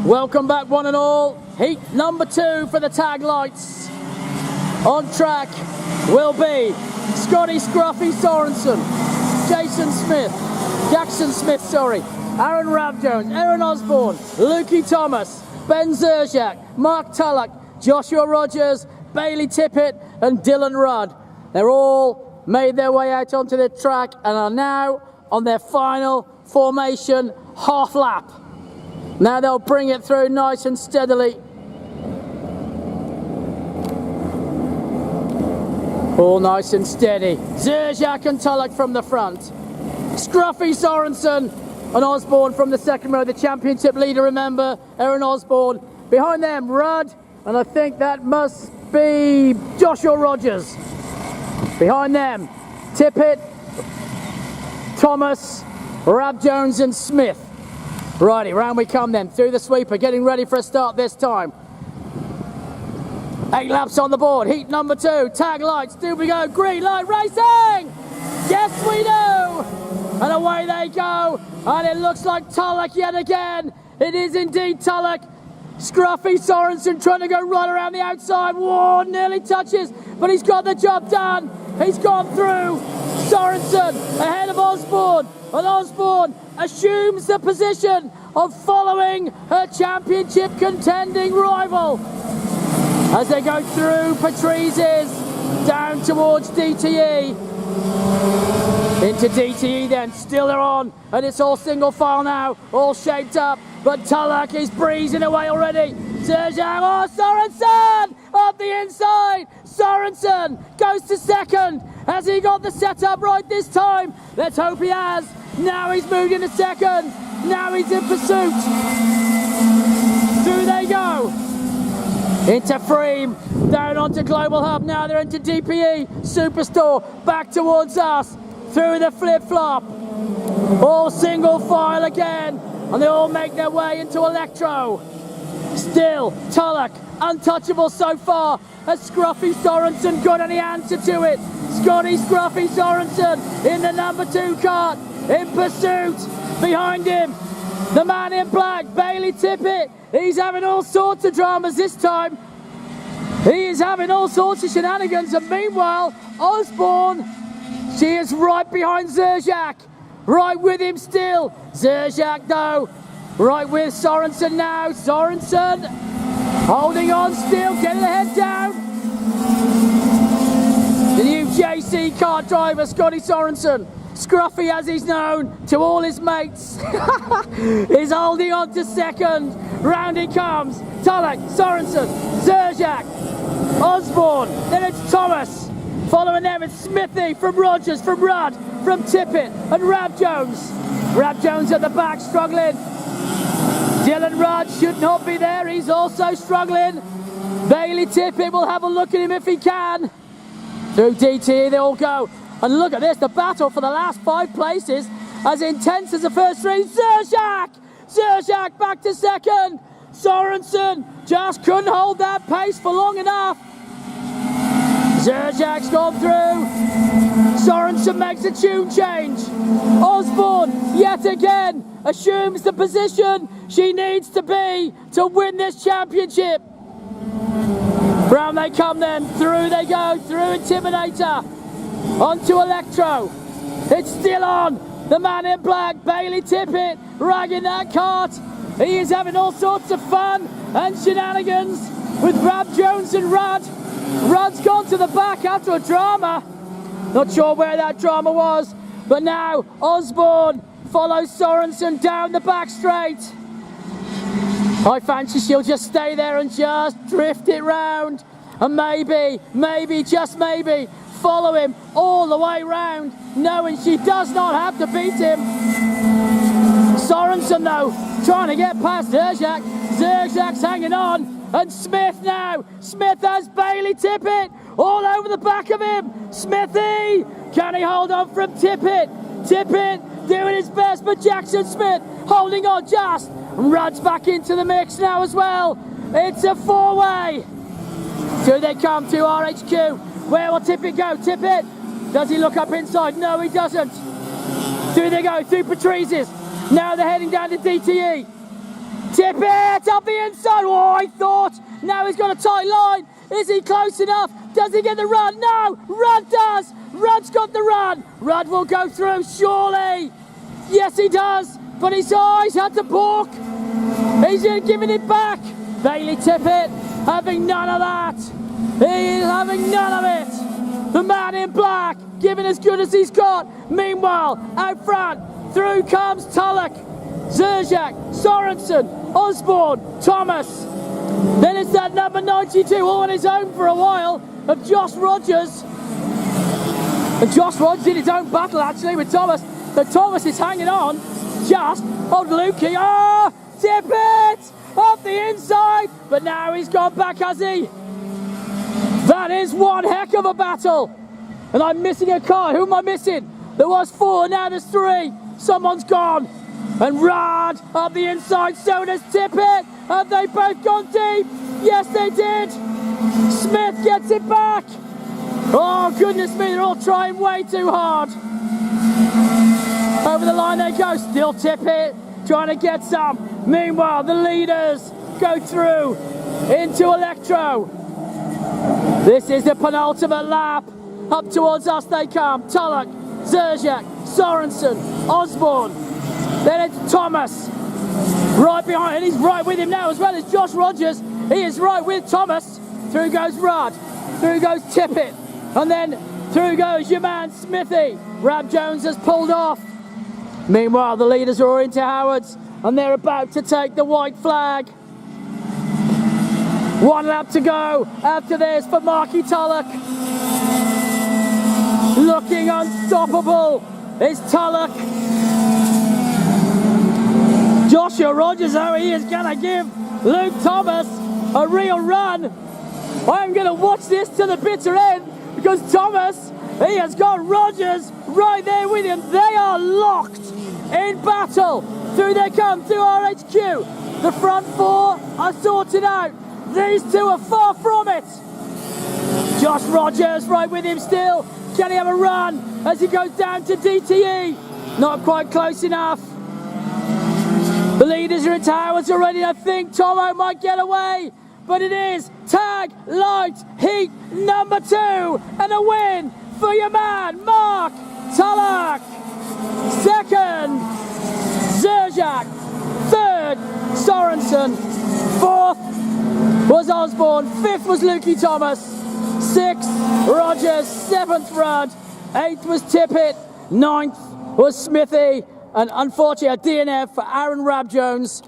Welcome back one and all. Heat number 2 for the tag lights. On track will be Scotty Scruffy Sorensen, Jackson Smith, Aaron Rabjones, Aaron Osborne, Lukey Thomas, Ben Zerzak, Mark Tullock, Joshua Rogers, Bailey Tippett and Dylan Rudd. They're all made their way out onto the track and are now on their final formation half lap. Now they'll bring it through nice and steadily. All nice and steady. Zerzak and Tullock from the front. Scruffy Sorensen and Osborne from the second row. The championship leader, remember, Aaron Osborne. Behind them, Rudd, and I think that must be Joshua Rogers. Behind them, Tippett, Thomas, Rabjones and Smith. Righty, round we come then, through the sweeper, getting ready for a start this time. 8 laps on the board, heat number 2, tag lights, do we go, green light racing! Yes we do! And away they go, and it looks like Tullock yet again. It is indeed Tullock. Scruffy Sorensen trying to go right around the outside. Whoa, nearly touches, but he's got the job done. He's gone through. Sorensen ahead of Osborne, and Osborne assumes the position of following her championship contending rival as they go through Patrise's down towards DTE. Into DTE then, still they're on, and it's all single file now, all shaped up, but Tullock is breezing away already. Zerzak, oh, Sorensen up the inside. Sorensen goes to second. Has he got the setup right this time? Let's hope he has. Now he's moved into second. Now he's in pursuit. Through they go. Into Freem, down onto Global Hub. Now they're into DPE, Superstore, back towards us. Through the flip-flop. All single file again. And they all make their way into Electro. Still, Tullock, untouchable so far. Has Scruffy Sorensen got any answer to it? Scotty Scruffy Sorensen in the number 2 kart, in pursuit. Behind him, the man in black, Bailey Tippett. He's having all sorts of dramas this time. He is having all sorts of shenanigans. And meanwhile, Osborne, she is right behind Zerzak. Right with him still. Zerzak though, right with Sorensen now. Sorensen holding on still, getting the head down. The new JC kart driver, Scotty Sorensen, Scruffy as he's known to all his mates, is holding on to second. Round he comes. Tullock, Sorensen, Zerzak, Osborne, then it's Thomas. Following them it's Smithy from Rogers, from Rudd, from Tippett and Rabjones. Rabjones at the back struggling. Dylan Rudd should not be there, he's also struggling. Bailey Tippett will have a look at him if he can. Through DTE they all go. And look at this, the battle for the last 5 places, as intense as the first 3. Zerzak back to second. Sorensen just couldn't hold that pace for long enough. Zerzak's gone through. Sorensen makes a tune change. Osborne, yet again, assumes the position she needs to be to win this championship. Round they come then, through they go, through Intimidator, onto Electro. It's still on. The man in black, Bailey Tippett, ragging that kart. He is having all sorts of fun and shenanigans with Rabjones and Rudd. Rudd's gone to the back after a drama. Not sure where that drama was, but now Osborne follows Sorensen down the back straight. I fancy she'll just stay there and just drift it round. And maybe, just maybe, follow him all the way round, knowing she does not have to beat him. Sorensen though, trying to get past Zerzak. Zerzak's hanging on. And Smith now. Smith has Bailey Tippett all over the back of him. Smithy, can he hold on from Tippett? Tippett doing his best, but Jackson Smith holding on just. Rudd's back into the mix now as well. It's a 4-way. Do they come to RHQ? Where will Tippett go? Tippett, does he look up inside? No, he doesn't. Do they go through Patrise's? Now they're heading down to DTE. Tippett up the inside. Oh, I thought. Now he's got a tight line. Is he close enough? Does he get the run? No, Rudd does. Rudd's got the run. Rudd will go through, surely. Yes, he does. But his eyes had to balk. He's giving it back. Bailey Tippett having none of that. He is having none of it. The man in black giving as good as he's got. Meanwhile, out front, through comes Tulloch, Zerzak, Sorensen, Osborne, Thomas. Then it's that number 92 all on his own for a while of Josh Rogers. And Josh Rogers did his own battle actually with Thomas. So Thomas is hanging on just on Lukey. Oh, Tippett up the inside. But now he's gone back, has he? That is one heck of a battle. And I'm missing a car. Who am I missing? There was 4, now there's 3. Someone's gone. And Rudd up the inside, so does Tippett. Have they both gone deep? Yes, they did. Smith gets it back. Oh, goodness me, they're all trying way too hard. Over the line they go, still Tippett trying to get some. Meanwhile, the leaders go through into Electro. This is the penultimate lap. Up towards us they come. Tulloch, Zerzak, Sorensen, Osborne. Then it's Thomas. Right behind, and he's right with him now as well as Josh Rogers. He is right with Thomas. Through goes Rudd. Through goes Tippett. And then through goes your man Smithy. Rab Jones has pulled off. Meanwhile, the leaders are into Howards and they're about to take the white flag. 1 lap to go after this for Marky Tulloch. Looking unstoppable is Tulloch. Joshua Rogers, though, he is going to give Luke Thomas a real run. I'm going to watch this to the bitter end because Thomas, he has got Rogers right there with him. They are locked in battle. Through they come, through RHQ. The front 4 are sorted out. These 2 are far from it. Josh Rogers right with him still. Can he have a run as he goes down to DTE? Not quite close enough. The leaders are into Howards already. I think Tomo might get away. But it is tag light heat number 2. And a win for your man, Mark Tulloch. 2nd, Zerzak. 3rd, Sorensen. 4th was Osborne. 5th was Lukey Thomas. 6th, Rogers. 7th, Rudd. 8th was Tippett. 9th was Smithy. And unfortunately a DNF for Aaron Rab Jones.